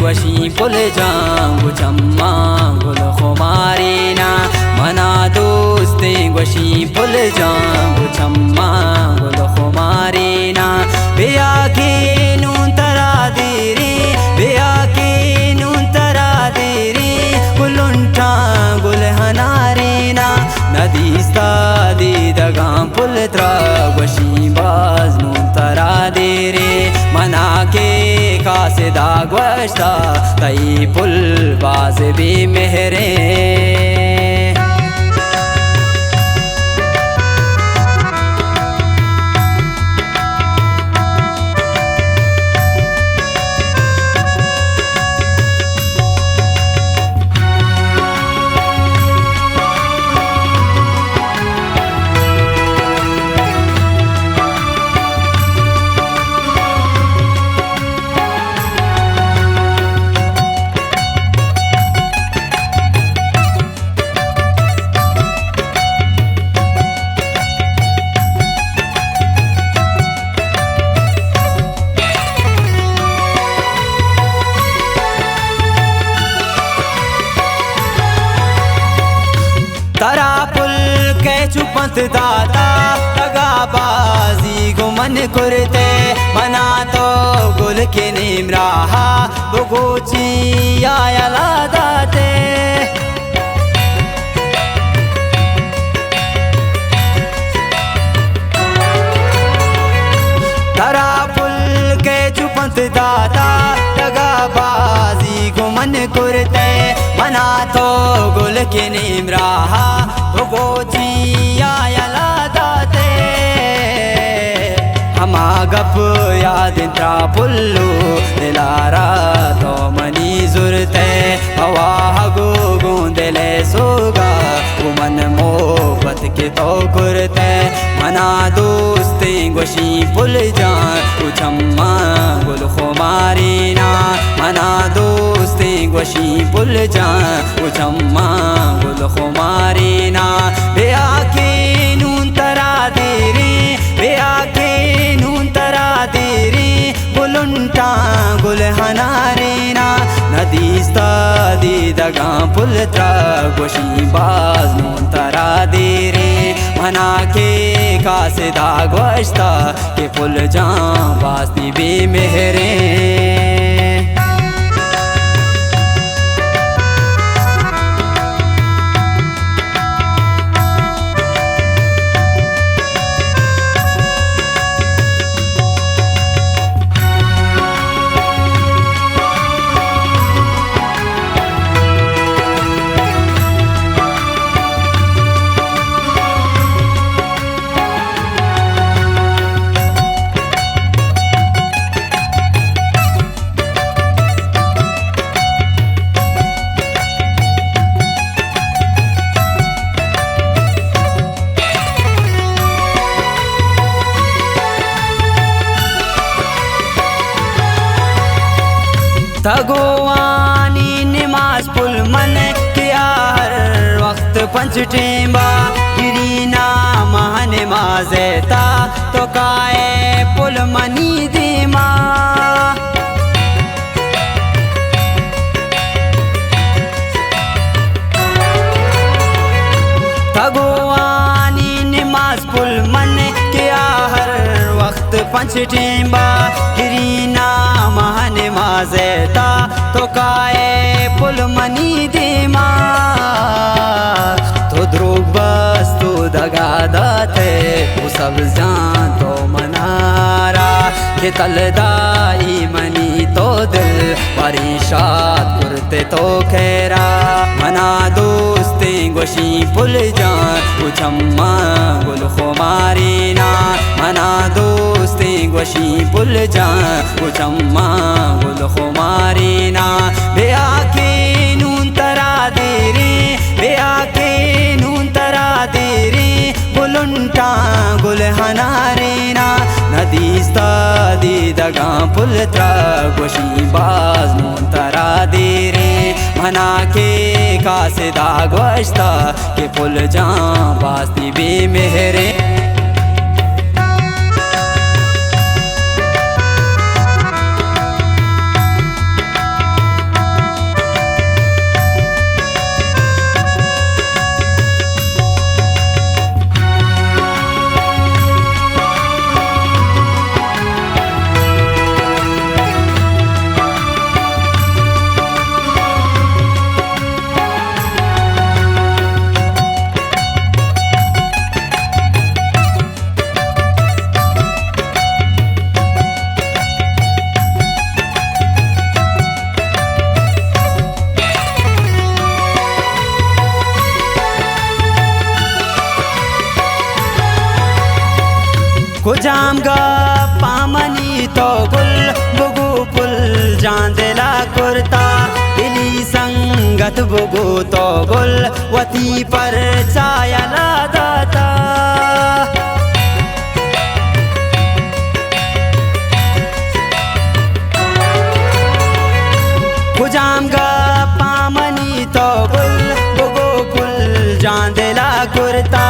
वशी पुल जांगु चम्मा गुल खुमारीना मना दोस्ते वशी पुल जांगु चम्मा गुल खुमारीना बेया के नून तरा देरी बेया के नून तरा देरी गुलुंटा गुल हनारीना नदीस्ता दी दगा पुल त्रा वशी बाज नून तरा देरे मना के कासे दागवश्ता तई पुल बाज भी मेहरे तरा पुल के चुपत दाता तगा बाजी गुमन कुरते मना तो गुल के नीम रहा बुगोची आयला दाते तरा पुल के चुपत दाता तगा बाजी गुमन कुरते मना तो गुल के नीम रहा भुगोची आयला दाते हमा गप याद त्रा पुल्लू दिलारा तो मनी जुरते हवा हगो गुंदले सोगा गुमन मोहब्बत के तो कुरते मना दोस्ते गोशी पुल जान कुछम्मा गुल खुमारीना मना दोस्ते गोशी पुल जान कुछम्मा गुल खुमारीना बेया के नून तरा देरी बेया के नून तरा देरी गुलुंटा गुल हनारीना नदीस्ता दी दगा पुल त्रा गोशी बाज नून तरा देरे मना के कासे दागवश्ता के पुल जान वास्ती बे मेहरे तगोवानी नमाज पुल मन किया हर वक्त पंच टेंबा गिरीना महा नमाज़ेता तो काए पुल मनी दीमा तगोवानी नमाज पुल मन किया हर वक्त पंच टेंबा गिरीना महा नमाज़ेता तो काए पुल मनी दीमा तो द्रोग बस तो दगा दाते वो सब जान तो मनारा के तलदाई मनी तो दिल परेशान करते तो खेरा मना दोस्ते गोशी पुल जान कुछम्मा गुल खुमारीना मना दोस्ते गोशी पुल जान कुछम्मा गुल खुमारीना बेया के नून तरा देरी बेया के नून तरा देरी गुलुंटा गुल हनारीना नदीस्ता दी दगा पुल त्रा गोशी बाज नून तरा देरे मना के कासे दागवश्ता के पुल जान वास्ती बे मेहरे कुजाम गा पामनी तो गुल बुगु पुल जांदेला कुर्ता दिली संगत बुगु तो गुल वती पर चायला दाता कुजाम गा पामनी तो गुल बुगु पुल जांदेला कुर्ता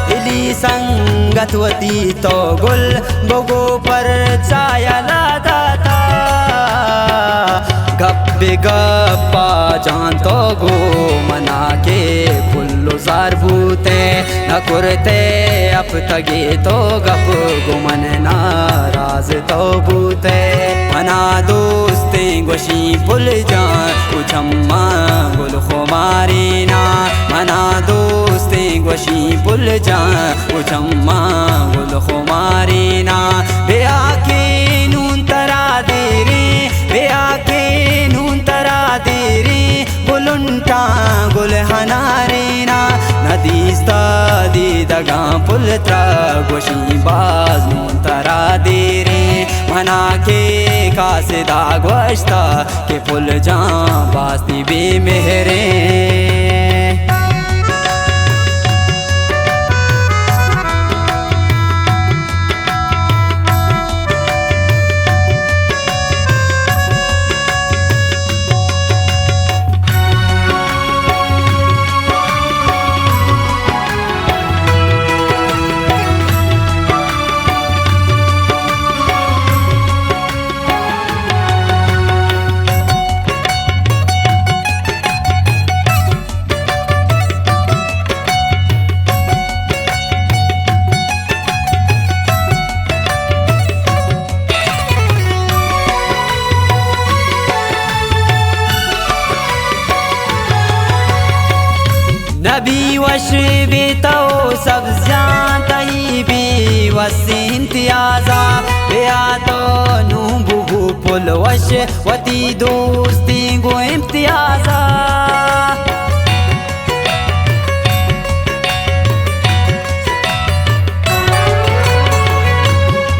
दिली संगतवती तो गुल बुगु पर चायला दाता गप्पे गप्पा जान तो गो मना के फुल्लो सार भूते न कुरते अप तगे तो गप गुमन नाराज तो भूते मना दोस्ते गोशी पुल जान उछम्मा गुल खुमारी ना मना दोस्ते गोशी पुल जान उछम्मा गुल खुमारी ना बे आके नून तरा दे रे बे आके नून तरा दे रे गुलुंटा गुल हनारे ना नदीस्ता दी दगा पुल त्रा गोशी बाज नून तरा दे रे मना के कासे दाग वश्ता के पुल जा बास्ती बे मेहरे नबी वश बेतो सब जानतई भी वसी इम्तियाजा बेया तो नू बुबू पुल वश वती दोस्ती गो इम्तियाजा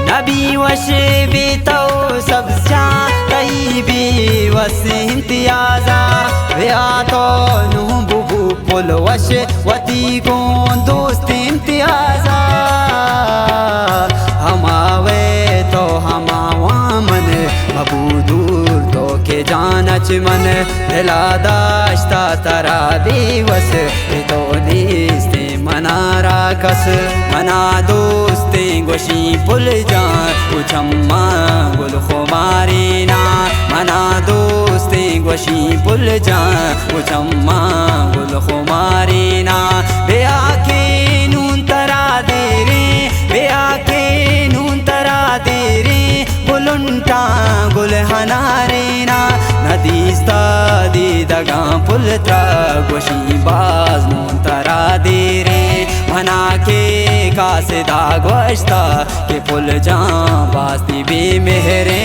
नबी वश बेतो सब जानतई भी वसी इम्तियाजा बेया तो नू पुल वश वती को दोस्त इम्तियाजा हमावे तो हमावा मन अबू दूर तो के जानच मन दिला दाश्ता तरा दिवस तो दिस्ते मना राकस मना दोस्ते गोशी पुल जान उछम्मा गुल खुमारी ना मना दोस्ते गोशी पुल जान उछम्मा गुल खुमारी ना बे आके नून तरा दे रे बे आके नून तरा दे रे गुलुंटा गुल हनारे ना नदीस्ता दी दगा पुल त्रा गोशी बाज नून तरा दे रे मना के कासे दाग वश्ता के पुल जा बास्ती बे मेहरे